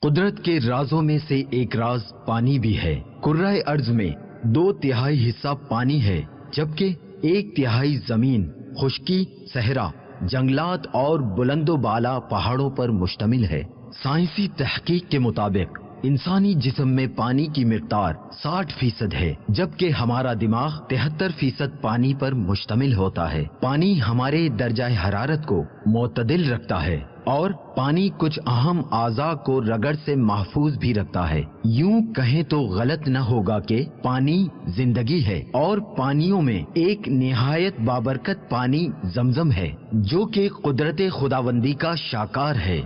قدرت کے رازوں میں سے ایک راز پانی بھی ہے۔ کرۂ ارض میں 2/3 حصہ پانی ہے، جبکہ 1/3 زمین، خشکی، صحرا، جنگلات اور بلند و بالا پہاڑوں پر مشتمل ہے۔ سائنسی تحقیق کے مطابق انسانی جسم میں پانی کی مقدار 60% ہے، جبکہ ہمارا دماغ 73% پانی پر مشتمل ہوتا ہے۔ پانی ہمارے درجہ حرارت کو معتدل رکھتا ہے اور پانی کچھ اہم اعضاء کو رگڑ سے محفوظ بھی رکھتا ہے۔ یوں کہیں تو غلط نہ ہوگا کہ پانی زندگی ہے، اور پانیوں میں ایک نہایت بابرکت پانی زمزم ہے، جو کہ قدرت خداوندی کا شاکار ہے۔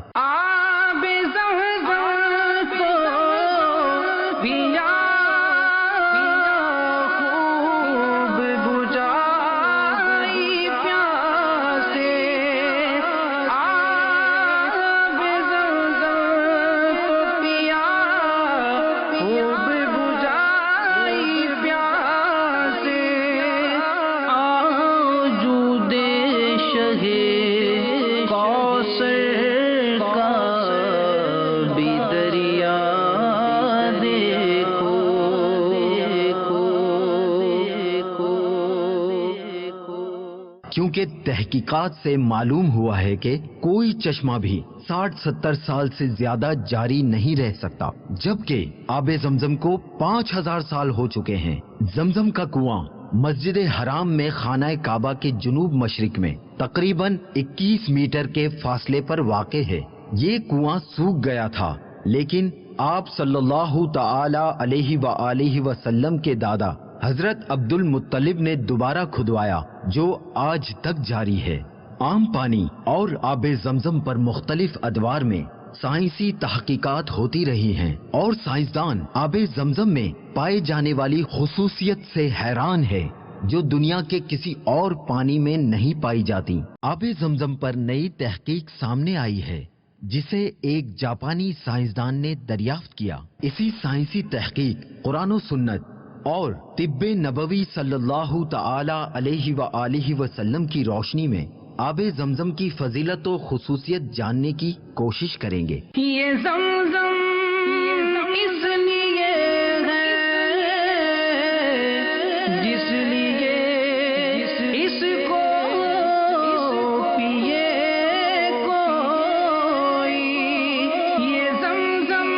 کیونکہ تحقیقات سے معلوم ہوا ہے کہ کوئی چشمہ بھی 60-70 سال سے زیادہ جاری نہیں رہ سکتا، جبکہ آب زمزم کو 5000 سال ہو چکے ہیں۔ زمزم کا کنواں مسجد حرام میں خانہ کعبہ کے جنوب مشرق میں تقریباً 21 میٹر کے فاصلے پر واقع ہے۔ یہ کنواں سوکھ گیا تھا، لیکن آپ صلی اللہ تعالی علیہ وآلہ وسلم کے دادا حضرت عبد المطلب نے دوبارہ کھدوایا، جو آج تک جاری ہے۔ عام پانی اور آب زمزم پر مختلف ادوار میں سائنسی تحقیقات ہوتی رہی ہیں، اور سائنسدان آب زمزم میں پائے جانے والی خصوصیت سے حیران ہے جو دنیا کے کسی اور پانی میں نہیں پائی جاتی۔ آب زمزم پر نئی تحقیق سامنے آئی ہے، جسے ایک جاپانی سائنسدان نے دریافت کیا۔ اسی سائنسی تحقیق قرآن و سنت اور طب نبوی صلی اللہ تعالی علیہ وآلہ وسلم کی روشنی میں آب زمزم کی فضیلت و خصوصیت جاننے کی کوشش کریں گے۔ یہ زمزم اس لیے ہے جس لیے اس کو پیے کوئی، یہ زمزم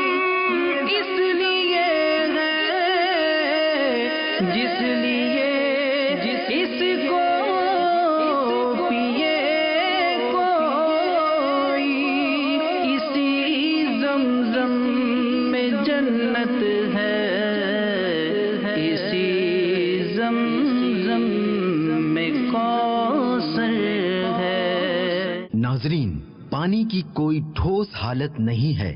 اس لیے ہے جس لیے اس کو پیے کوئی، اسی زمزم میں جنت ہے، اسی زمزم میں کوثر ہے۔ ناظرین، پانی کی کوئی ٹھوس حالت نہیں ہے،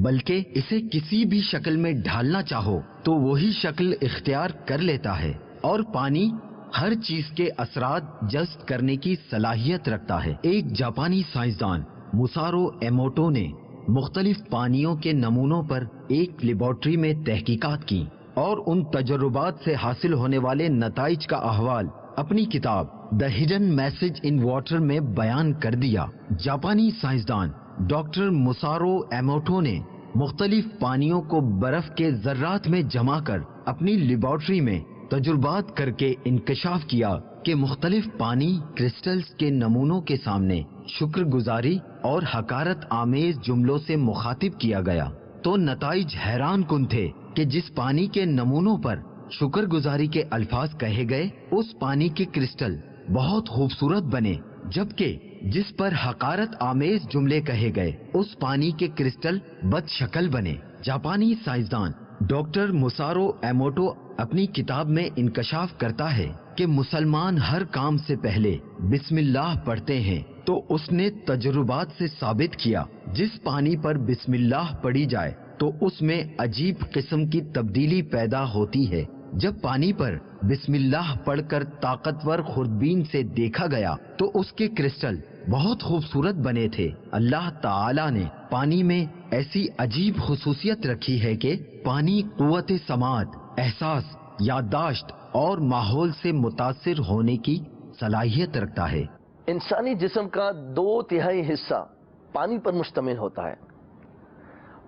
بلکہ اسے کسی بھی شکل میں ڈھالنا چاہو تو وہی شکل اختیار کر لیتا ہے، اور پانی ہر چیز کے اثرات جذب کرنے کی صلاحیت رکھتا ہے۔ ایک جاپانی سائنسدان مسارو ایموٹو نے مختلف پانیوں کے نمونوں پر ایک لیبارٹری میں تحقیقات کی، اور ان تجربات سے حاصل ہونے والے نتائج کا احوال اپنی کتاب the hidden message in water میں بیان کر دیا۔ جاپانی سائنسدان ڈاکٹر مسارو ایموٹو نے مختلف پانیوں کو برف کے ذرات میں جما کر اپنی لیبارٹری میں تجربات کر کے انکشاف کیا کہ مختلف پانی کرسٹلز کے نمونوں کے سامنے شکر گزاری اور حقارت آمیز جملوں سے مخاطب کیا گیا، تو نتائج حیران کن تھے کہ جس پانی کے نمونوں پر شکر گزاری کے الفاظ کہے گئے، اس پانی کے کرسٹل بہت خوبصورت بنے، جبکہ جس پر حقارت آمیز جملے کہے گئے، اس پانی کے کرسٹل بد شکل بنے۔ جاپانی سائنسدان ڈاکٹر مسارو ایموٹو اپنی کتاب میں انکشاف کرتا ہے کہ مسلمان ہر کام سے پہلے بسم اللہ پڑھتے ہیں، تو اس نے تجربات سے ثابت کیا جس پانی پر بسم اللہ پڑھی جائے تو اس میں عجیب قسم کی تبدیلی پیدا ہوتی ہے۔ جب پانی پر بسم اللہ پڑھ کر طاقتور خوردبین سے دیکھا گیا تو اس کے کرسٹل بہت خوبصورت بنے تھے۔ اللہ تعالی نے پانی میں ایسی عجیب خصوصیت رکھی ہے کہ پانی قوت سماعت، احساس، یادداشت اور ماحول سے متاثر ہونے کی صلاحیت رکھتا ہے۔ انسانی جسم کا 2/3 حصہ پانی پر مشتمل ہوتا ہے،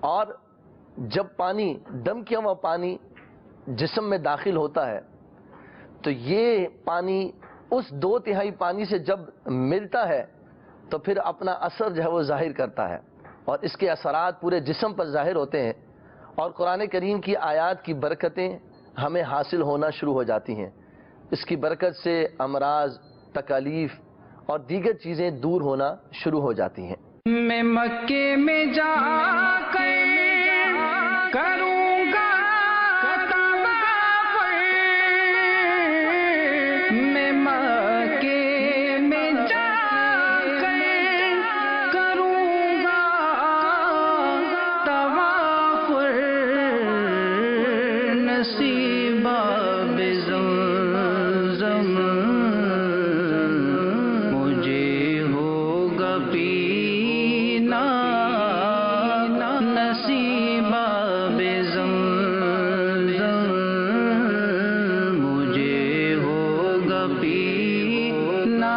اور جب پانی، دم کیا ہوا پانی جسم میں داخل ہوتا ہے تو یہ پانی اس 2/3 پانی سے جب ملتا ہے تو پھر اپنا اثر جو ہے وہ ظاہر کرتا ہے، اور اس کے اثرات پورے جسم پر ظاہر ہوتے ہیں، اور قرآن کریم کی آیات کی برکتیں ہمیں حاصل ہونا شروع ہو جاتی ہیں۔ اس کی برکت سے امراض، تکالیف اور دیگر چیزیں دور ہونا شروع ہو جاتی ہیں۔ میں مکے میں جا کر کروں گا طواف، میں مکے میں جا کر کروں گا طواف، نصیبہ بزمزم مجھے ہوگا پینا، نصیبہ بزمزم مجھے ہوگا پینا۔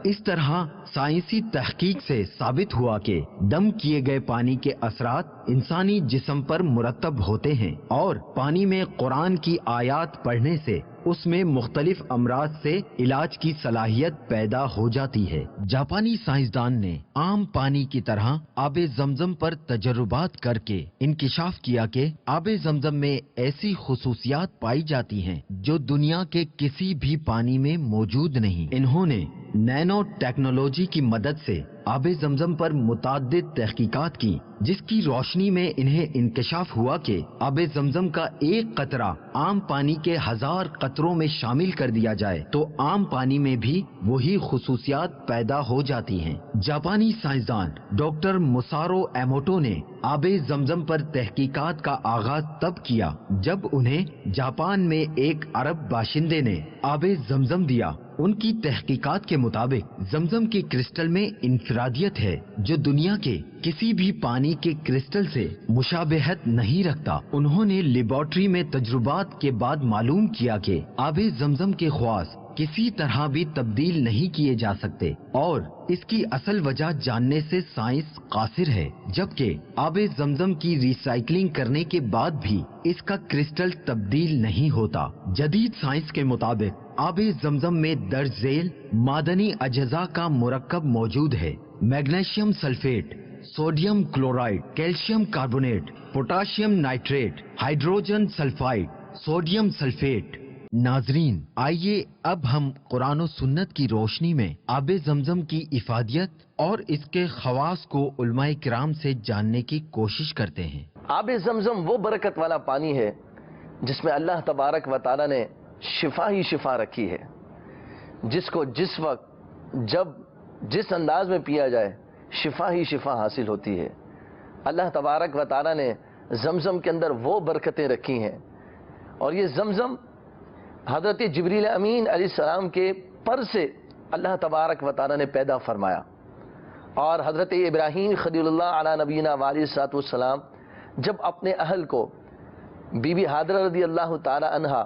اس طرح سائنسی تحقیق سے ثابت ہوا کہ دم کیے گئے پانی کے اثرات انسانی جسم پر مرتب ہوتے ہیں، اور پانی میں قرآن کی آیات پڑھنے سے اس میں مختلف امراض سے علاج کی صلاحیت پیدا ہو جاتی ہے۔ جاپانی سائنسدان نے عام پانی کی طرح آب زمزم پر تجربات کر کے انکشاف کیا کہ آب زمزم میں ایسی خصوصیات پائی جاتی ہیں جو دنیا کے کسی بھی پانی میں موجود نہیں۔ انہوں نے نینو ٹیکنالوجی کی مدد سے آب زمزم پر متعدد تحقیقات کی، جس کی روشنی میں انہیں انکشاف ہوا کہ آب زمزم کا ایک قطرہ عام پانی کے 1000 قطروں میں شامل کر دیا جائے تو عام پانی میں بھی وہی خصوصیات پیدا ہو جاتی ہیں۔ جاپانی سائنسدان ڈاکٹر مسارو ایموٹو نے آب زمزم پر تحقیقات کا آغاز تب کیا جب انہیں جاپان میں ایک عرب باشندے نے آب زمزم دیا۔ ان کی تحقیقات کے مطابق زمزم کے کرسٹل میں انفرادیت ہے جو دنیا کے کسی بھی پانی کے کرسٹل سے مشابہت نہیں رکھتا۔ انہوں نے لیبارٹری میں تجربات کے بعد معلوم کیا کہ آب زمزم کے خواص کسی طرح بھی تبدیل نہیں کیے جا سکتے، اور اس کی اصل وجہ جاننے سے سائنس قاصر ہے، جبکہ آب زمزم کی ریسائکلنگ کرنے کے بعد بھی اس کا کرسٹل تبدیل نہیں ہوتا۔ جدید سائنس کے مطابق آب زمزم میں درج ذیل معدنی اجزاء کا مرکب موجود ہے: magnesium sulphate, sodium chloride, calcium carbonate, potassium nitrate, hydrogen sulphide, sodium sulphate. ناظرین، آئیے اب ہم قرآن و سنت کی روشنی میں آب زمزم کی افادیت اور اس کے خواص کو علماء کرام سے جاننے کی کوشش کرتے ہیں۔ آب زمزم وہ برکت والا پانی ہے جس میں اللہ تبارک و تعالی نے شفا ہی شفا رکھی ہے، جس کو جس وقت جب جس انداز میں پیا جائے شفا ہی شفا حاصل ہوتی ہے۔ اللہ تبارک و تعالی نے زمزم کے اندر وہ برکتیں رکھی ہیں، اور یہ زمزم حضرت جبریل امین علیہ السلام کے پر سے اللہ تبارک و تعالی نے پیدا فرمایا، اور حضرت ابراہیم خلیل اللہ علی نبینا علیہ الصلوۃ والسلام جب اپنے اہل کو بی بی حاجرہ رضی اللہ تعالی عنہا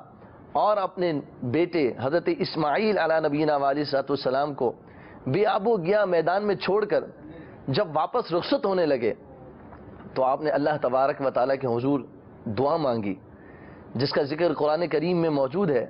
اور اپنے بیٹے حضرت اسماعیل علی نبینا علیہ الصلوۃ والسلام کو بے آب و گیا میدان میں چھوڑ کر جب واپس رخصت ہونے لگے تو آپ نے اللہ تبارک و تعالی کے حضور دعا مانگی، جس کا ذکر قرآن کریم میں موجود ہے: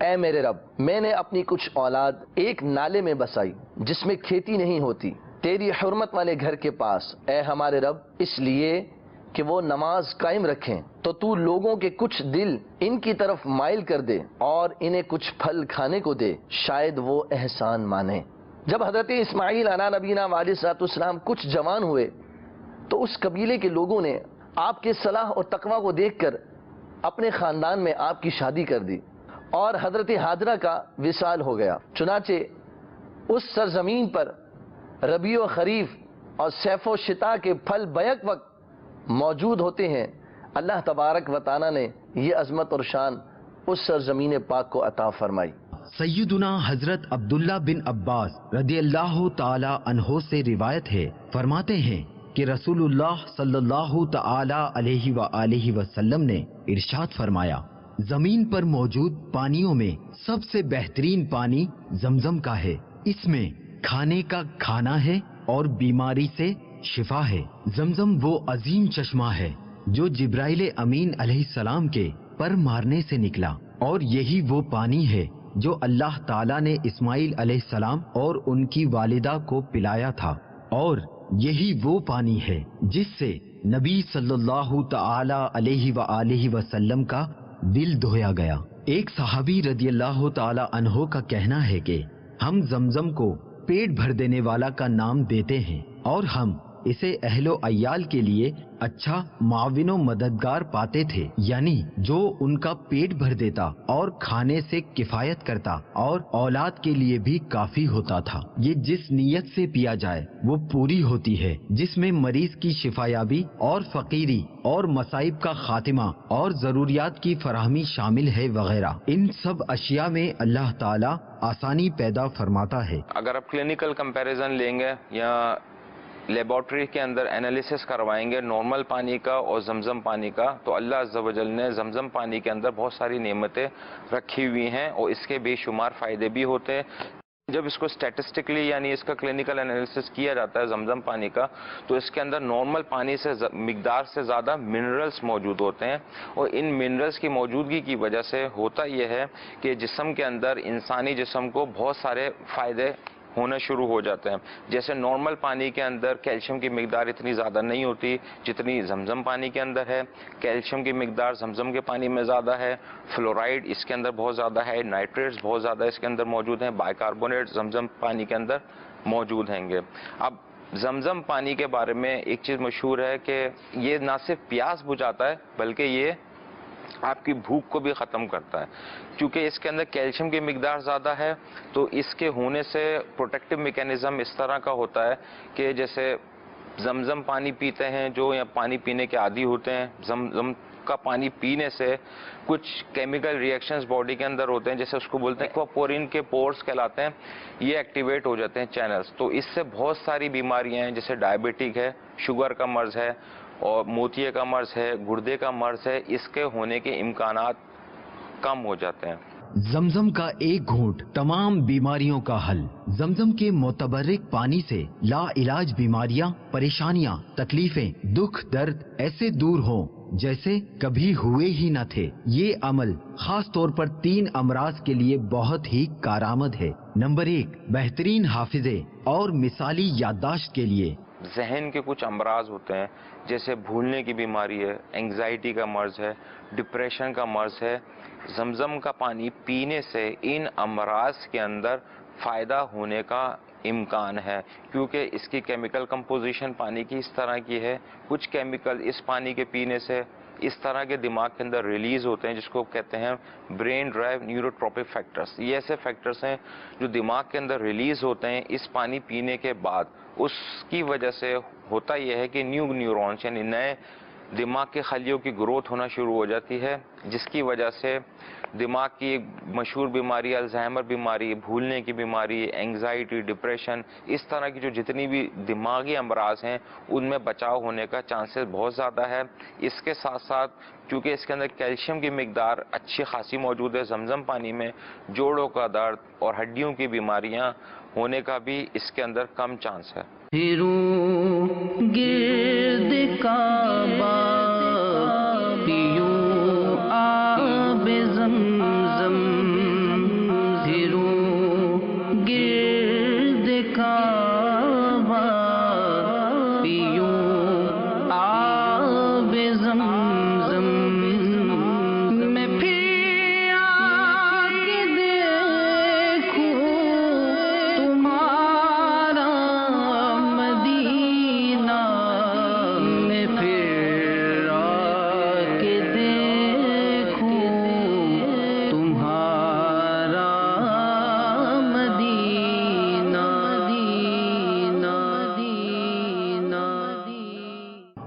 اے میرے رب، میں نے اپنی کچھ اولاد ایک نالے میں بسائی جس میں کھیتی نہیں ہوتی، تیری حرمت والے گھر کے پاس، اے ہمارے رب، اس لیے کہ وہ نماز قائم رکھیں، تو تو لوگوں کے کچھ دل ان کی طرف مائل کر دے اور انہیں کچھ پھل کھانے کو دے، شاید وہ احسان مانے۔ جب حضرت اسماعیل علیہ نبینا علیہ الصلوۃ والسلام کچھ جوان ہوئے تو اس قبیلے کے لوگوں نے آپ کے صلاح اور تقوی کو دیکھ کر اپنے خاندان میں آپ کی شادی کر دی، اور حضرت حاجرہ کا وصال ہو گیا۔ چنانچہ اس سرزمین پر ربیع و خریف اور صیف و شتاء کے پھل بیک وقت موجود ہوتے ہیں۔ اللہ تبارک و تعالی نے یہ عظمت اور شان اس سرزمین پاک کو عطا فرمائی۔ سیدنا حضرت عبداللہ بن عباس رضی اللہ تعالی عنہ سے روایت ہے، فرماتے ہیں کہ رسول اللہ صلی اللہ تعالی علیہ وآلہ وسلم نے ارشاد فرمایا: زمین پر موجود پانیوں میں سب سے بہترین پانی زمزم کا ہے، اس میں کھانے کا کھانا ہے اور بیماری سے شفا ہے۔ زمزم وہ عظیم چشمہ ہے جو جبرائیل امین علیہ السلام کے پر مارنے سے نکلا، اور یہی وہ پانی ہے جو اللہ تعالیٰ نے اسماعیل علیہ السلام اور ان کی والدہ کو پلایا تھا، اور یہی وہ پانی ہے جس سے نبی صلی اللہ تعالی علیہ وآلہ وسلم کا دل دھویا گیا۔ ایک صحابی رضی اللہ تعالی عنہ کا کہنا ہے کہ ہم زمزم کو پیٹ بھر دینے والا کا نام دیتے ہیں، اور ہم اسے اہل و عیال کے لیے اچھا معاون و مددگار پاتے تھے، یعنی جو ان کا پیٹ بھر دیتا اور کھانے سے کفایت کرتا اور اولاد کے لیے بھی کافی ہوتا تھا۔ یہ جس نیت سے پیا جائے وہ پوری ہوتی ہے، جس میں مریض کی شفایابی اور فقیری اور مصائب کا خاتمہ اور ضروریات کی فراہمی شامل ہے وغیرہ۔ ان سب اشیاء میں اللہ تعالیٰ آسانی پیدا فرماتا ہے۔ اگر آپ کلینکل کمپیریزن لیں گے یا لیبارٹری کے اندر انالیسس کروائیں گے نارمل پانی کا اور زمزم پانی کا، تو اللہ عز و جل نے زمزم پانی کے اندر بہت ساری نعمتیں رکھی ہوئی ہیں اور اس کے بے شمار فائدے بھی ہوتے ہیں۔ جب اس کو اسٹیٹسٹکلی یعنی اس کا کلینکل انالیسس کیا جاتا ہے زمزم پانی کا، تو اس کے اندر نارمل پانی سے مقدار سے زیادہ منرلز موجود ہوتے ہیں، اور ان منرلز کی موجودگی کی وجہ سے ہوتا یہ ہے کہ جسم کے اندر انسانی جسم کو بہت سارے فائدے ہونا شروع ہو جاتے ہیں۔ جیسے نارمل پانی کے اندر کیلشیم کی مقدار اتنی زیادہ نہیں ہوتی جتنی زمزم پانی کے اندر ہے۔ کیلشیم کی مقدار زمزم کے پانی میں زیادہ ہے، فلورائڈ اس کے اندر بہت زیادہ ہے، نائٹریٹس بہت زیادہ اس کے اندر موجود ہیں، بائی کاربونیٹ زمزم پانی کے اندر موجود ہیں گے۔ اب زمزم پانی کے بارے میں ایک چیز مشہور ہے کہ یہ نہ صرف پیاس بجھاتا ہے بلکہ یہ آپ کی بھوک کو بھی ختم کرتا ہے، کیونکہ اس کے اندر کیلشیم کی مقدار زیادہ ہے۔ تو اس کے ہونے سے پروٹیکٹیو میکینزم اس طرح کا ہوتا ہے کہ جیسے زمزم پانی پیتے ہیں جو یا پانی پینے کے عادی ہوتے ہیں، زمزم کا پانی پینے سے کچھ کیمیکل ریئیکشنز باڈی کے اندر ہوتے ہیں، جیسے اس کو بولتے ہیں ایکواپورین کے پورس کہلاتے ہیں، یہ ایکٹیویٹ ہو جاتے ہیں چینلز۔ تو اس سے بہت ساری بیماریاں ہیں، جیسے ڈائبٹک ہے، شوگر کا مرض ہے، اور موتیے کا مرض ہے، گردے کا مرض ہے، اس کے ہونے کے امکانات کم ہو جاتے ہیں۔ زمزم کا ایک گھونٹ تمام بیماریوں کا حل۔ زمزم کے متبرک پانی سے لا علاج بیماریاں، پریشانیاں، تکلیفیں، دکھ، درد ایسے دور ہوں جیسے کبھی ہوئے ہی نہ تھے۔ یہ عمل خاص طور پر 3 امراض کے لیے بہت ہی کارآمد ہے۔ نمبر 1، بہترین حافظے اور مثالی یادداشت کے لیے۔ ذہن کے کچھ امراض ہوتے ہیں، جیسے بھولنے کی بیماری ہے، انگزائٹی کا مرض ہے، ڈپریشن کا مرض ہے۔ زمزم کا پانی پینے سے ان امراض کے اندر فائدہ ہونے کا امکان ہے، کیونکہ اس کی کیمیکل کمپوزیشن پانی کی اس طرح کی ہے۔ کچھ کیمیکل اس پانی کے پینے سے اس طرح کے دماغ کے اندر ریلیز ہوتے ہیں جس کو کہتے ہیں برین ڈرائیو نیوروٹروپک فیکٹرز۔ یہ ایسے فیکٹرز ہیں جو دماغ کے اندر ریلیز ہوتے ہیں اس پانی پینے کے بعد۔ اس کی وجہ سے ہوتا یہ ہے کہ نیو نیورونز یعنی نئے دماغ کے خلیوں کی گروتھ ہونا شروع ہو جاتی ہے، جس کی وجہ سے دماغ کی ایک مشہور بیماری الزائمر بیماری، بھولنے کی بیماری، اینگزائٹی، ڈپریشن، اس طرح کی جو جتنی بھی دماغی امراض ہیں ان میں بچاؤ ہونے کا چانسز بہت زیادہ ہے۔ اس کے ساتھ ساتھ کیونکہ اس کے اندر کیلشیم کی مقدار اچھی خاصی موجود ہے زمزم پانی میں، جوڑوں کا درد اور ہڈیوں کی بیماریاں ہونے کا بھی اس کے اندر کم چانس ہے۔ پھروں گرد کعبہ پیوں آب زمزم، پھروں گرد کعبہ پیوں آب زمزم، میں پھر آ کے دیکھوں تمہارا مدینہ، میں پھر آ کے دیکھوں تمہارا مدینہ،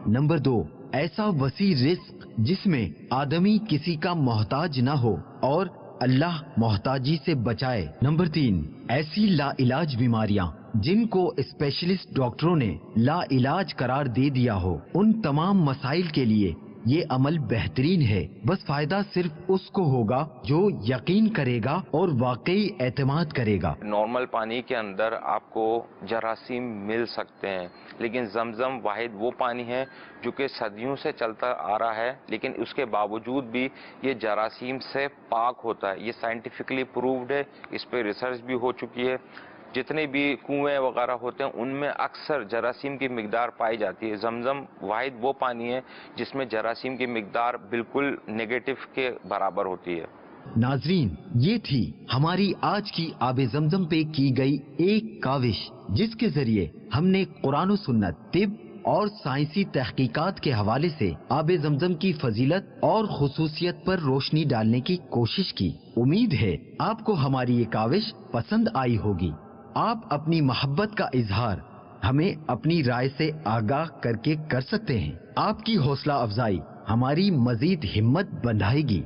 نمبر 2، ایسا وسیع رزق جس میں آدمی کسی کا محتاج نہ ہو اور اللہ محتاجی سے بچائے۔ نمبر 3، ایسی لا علاج بیماریاں جن کو اسپیشلسٹ ڈاکٹروں نے لا علاج قرار دے دیا ہو، ان تمام مسائل کے لیے یہ عمل بہترین ہے، بس فائدہ صرف اس کو ہوگا جو یقین کرے گا اور واقعی اعتماد کرے گا۔ نارمل پانی کے اندر آپ کو جراثیم مل سکتے ہیں، لیکن زمزم واحد وہ پانی ہے جو کہ صدیوں سے چلتا آ رہا ہے، لیکن اس کے باوجود بھی یہ جراثیم سے پاک ہوتا ہے۔ یہ سائنٹیفکلی پرووڈ ہے، اس پہ ریسرچ بھی ہو چکی ہے۔ جتنے بھی کنویں وغیرہ ہوتے ہیں ان میں اکثر جراثیم کی مقدار پائی جاتی ہے۔ زمزم واحد وہ پانی ہے جس میں جراثیم کی مقدار بالکل نیگیٹو کے برابر ہوتی ہے۔ ناظرین، یہ تھی ہماری آج کی آب زمزم پہ کی گئی ایک کاوش، جس کے ذریعے ہم نے قرآن و سنت، طب اور سائنسی تحقیقات کے حوالے سے آب زمزم کی فضیلت اور خصوصیت پر روشنی ڈالنے کی کوشش کی۔ امید ہے آپ کو ہماری یہ کاوش پسند آئی ہوگی۔ آپ اپنی محبت کا اظہار ہمیں اپنی رائے سے آگاہ کر کے کر سکتے ہیں۔ آپ کی حوصلہ افزائی ہماری مزید ہمت بڑھائے گی۔